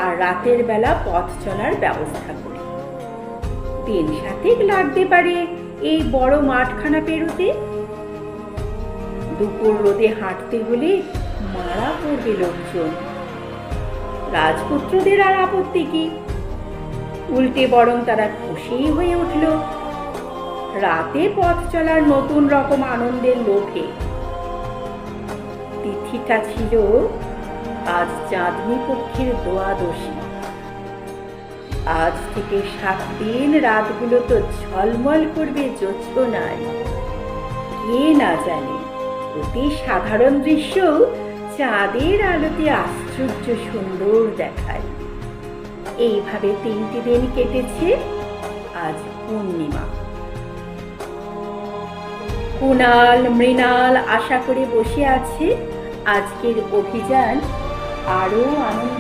আর রাতের বেলা পথ চলার ব্যবস্থা করি। 3-7 লাগতে পারে এই বড় মাঠখানা পেরোতে। দুপুর রোদে হাঁটতে হলে মারা পড়বে লোকজন। রাজপুত্রদের আর আপত্তি কি? উল্টে বরং তারা খুশি হয়ে উঠল। রাতে পথ চলার নতুন রকম আনন্দের লোভে। তিথিটা ছিল আজ চাঁদনী পক্ষের দোয়াদশী। আজ থেকে 7 দিন রাতগুলো তো ঝলমল করবে জ্যোৎস্নায়। কে না জানে, অতি সাধারণ দৃশ্য চাঁদের আলোতে আশ্চর্য সুন্দর দেখায়। এইভাবে 3টি দিন কেটেছে। আজ পূর্ণিমা। কুণাল মৃণাল আশা করে বসে আছে আজকের অভিযান আরো আনন্দের